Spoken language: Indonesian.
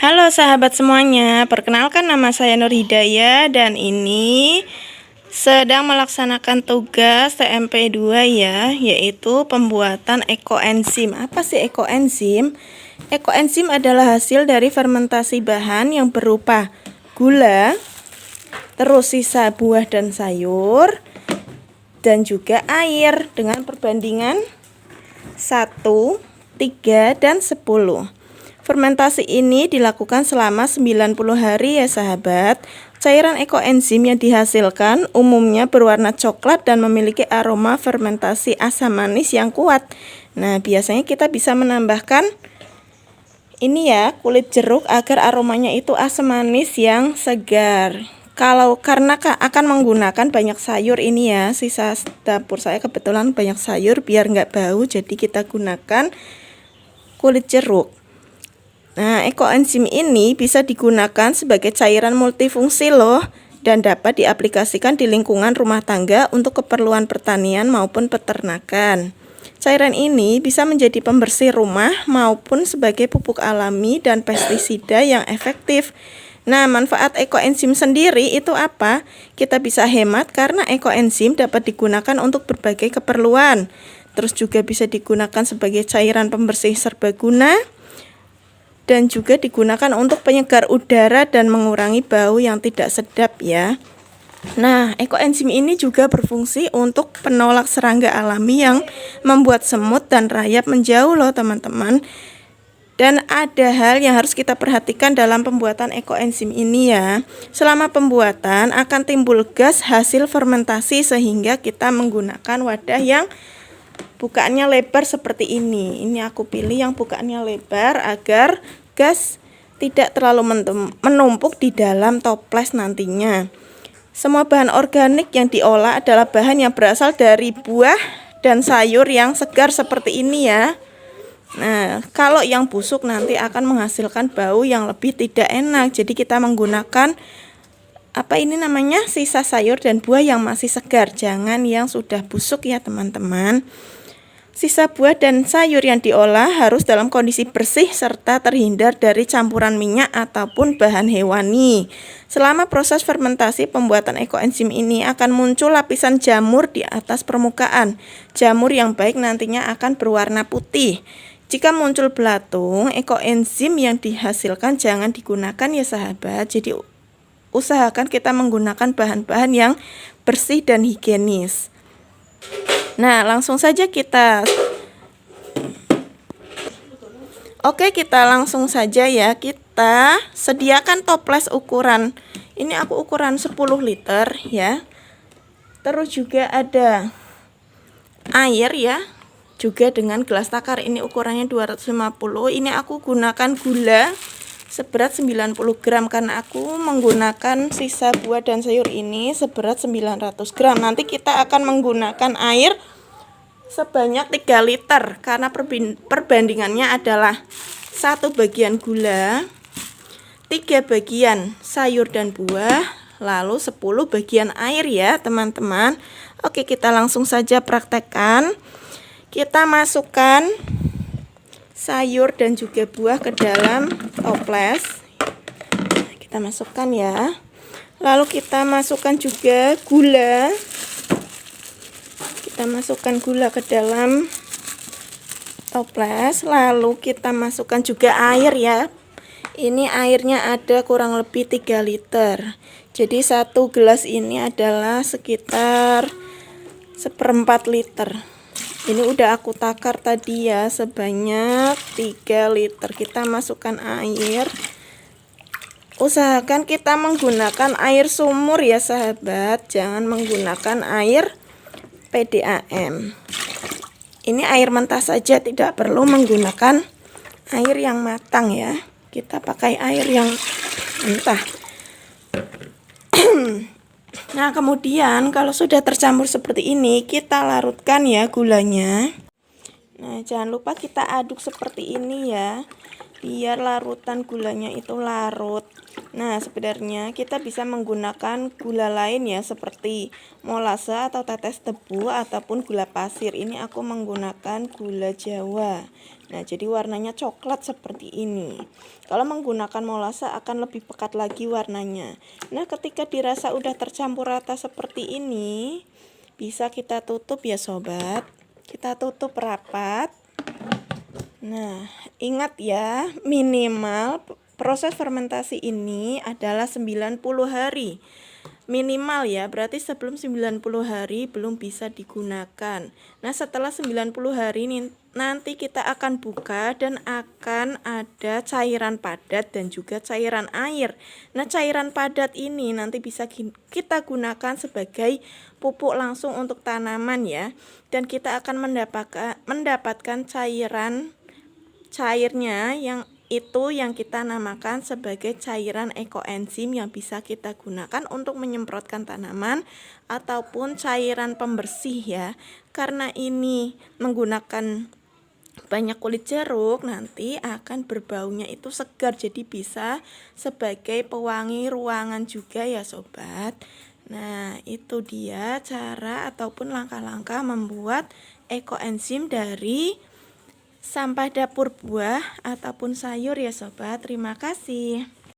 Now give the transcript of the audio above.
Halo sahabat semuanya, perkenalkan nama saya Nur Hidayah dan ini sedang melaksanakan tugas TMP 2 ya, yaitu pembuatan ekoenzim. Apa sih ekoenzim? Ekoenzim adalah hasil dari fermentasi bahan yang berupa gula, terus sisa buah dan sayur, dan juga air dengan perbandingan 1, 3, dan 10. Fermentasi ini dilakukan selama 90 hari ya sahabat. Cairan ekoenzim yang dihasilkan umumnya berwarna coklat dan memiliki aroma fermentasi asam manis yang kuat. Nah, biasanya kita bisa menambahkan ini ya, kulit jeruk agar aromanya itu asam manis yang segar. Karena akan menggunakan banyak sayur ini ya, sisa dapur saya kebetulan banyak sayur, biar nggak bau, jadi kita gunakan kulit jeruk. Nah, ekoenzim ini bisa digunakan sebagai cairan multifungsi loh, dan dapat diaplikasikan di lingkungan rumah tangga untuk keperluan pertanian maupun peternakan. Cairan ini bisa menjadi pembersih rumah maupun sebagai pupuk alami dan pestisida yang efektif. Nah, manfaat ekoenzim sendiri itu apa? Kita bisa hemat karena ekoenzim dapat digunakan untuk berbagai keperluan. Terus juga bisa digunakan sebagai cairan pembersih serbaguna, dan juga digunakan untuk penyegar udara dan mengurangi bau yang tidak sedap ya. Nah, ekoenzim ini juga berfungsi untuk penolak serangga alami yang membuat semut dan rayap menjauh loh teman-teman. Dan ada hal yang harus kita perhatikan dalam pembuatan ekoenzim ini ya. Selama pembuatan akan timbul gas hasil fermentasi sehingga kita menggunakan wadah yang bukaannya lebar seperti ini. Ini aku pilih yang bukaannya lebar agar gas tidak terlalu menumpuk di dalam toples nantinya. Semua bahan organik yang diolah adalah bahan yang berasal dari buah dan sayur yang segar seperti ini ya. Nah, kalau yang busuk nanti akan menghasilkan bau yang lebih tidak enak. Jadi kita menggunakan sisa sayur dan buah yang masih segar, jangan yang sudah busuk ya teman-teman. Sisa buah dan sayur yang diolah harus dalam kondisi bersih serta terhindar dari campuran minyak ataupun bahan hewani. Selama proses fermentasi pembuatan ekoenzim ini akan muncul lapisan jamur di atas permukaan. Jamur yang baik nantinya akan berwarna putih. Jika muncul belatung, ekoenzim yang dihasilkan jangan digunakan ya sahabat. Jadi usahakan kita menggunakan bahan-bahan yang bersih dan higienis. Nah, langsung saja kita langsung saja ya. Kita sediakan toples ukuran. Ini aku ukuran 10 liter ya. Terus juga ada air ya. Juga dengan gelas takar, ini ukurannya 250. Ini aku gunakan gula seberat 90 gram karena aku menggunakan sisa buah dan sayur ini seberat 900 gram. Nanti kita akan menggunakan air sebanyak 3 liter karena perbandingannya adalah 1 bagian gula, 3 bagian sayur dan buah, lalu 10 bagian air ya teman-teman. Oke, kita langsung saja praktekkan. Kita masukkan sayur dan juga buah ke dalam toples. Kita masukkan ya. Lalu kita masukkan juga gula. Kita masukkan gula ke dalam toples. Lalu kita masukkan juga air ya. Ini airnya ada kurang lebih 3 liter. Jadi 1 gelas ini adalah sekitar 1/4 liter. Ini udah aku takar tadi ya, sebanyak 3 liter. Kita masukkan air. Usahakan kita menggunakan air sumur ya sahabat, jangan menggunakan air PDAM. Ini air mentah saja, tidak perlu menggunakan air yang matang ya. Kita pakai air yang mentah. Nah, kemudian kalau sudah tercampur seperti ini, kita larutkan ya gulanya. Nah, jangan lupa kita aduk seperti ini ya, biar larutan gulanya itu larut. Nah, sebenarnya kita bisa menggunakan gula lain ya, seperti molase atau tetes tebu ataupun gula pasir. Ini aku menggunakan gula Jawa. Nah, jadi warnanya coklat seperti ini. Kalau menggunakan molase akan lebih pekat lagi warnanya. Nah, ketika dirasa udah tercampur rata seperti ini, bisa kita tutup ya sobat. Kita tutup rapat. Nah, ingat ya, minimal proses fermentasi ini adalah 90 hari. Minimal ya, berarti sebelum 90 hari belum bisa digunakan. Nah, setelah 90 hari nanti kita akan buka dan akan ada cairan padat dan juga cairan air. Nah, cairan padat ini nanti bisa kita gunakan sebagai pupuk langsung untuk tanaman ya. Dan kita akan mendapatkan cairnya yang kita namakan sebagai cairan ekoenzim yang bisa kita gunakan untuk menyemprotkan tanaman ataupun cairan pembersih ya. Karena ini menggunakan banyak kulit jeruk, nanti akan berbaunya itu segar, jadi bisa sebagai pewangi ruangan juga ya sobat. Nah, itu dia cara ataupun langkah-langkah membuat ekoenzim dari sampah dapur buah ataupun sayur ya sobat. Terima kasih.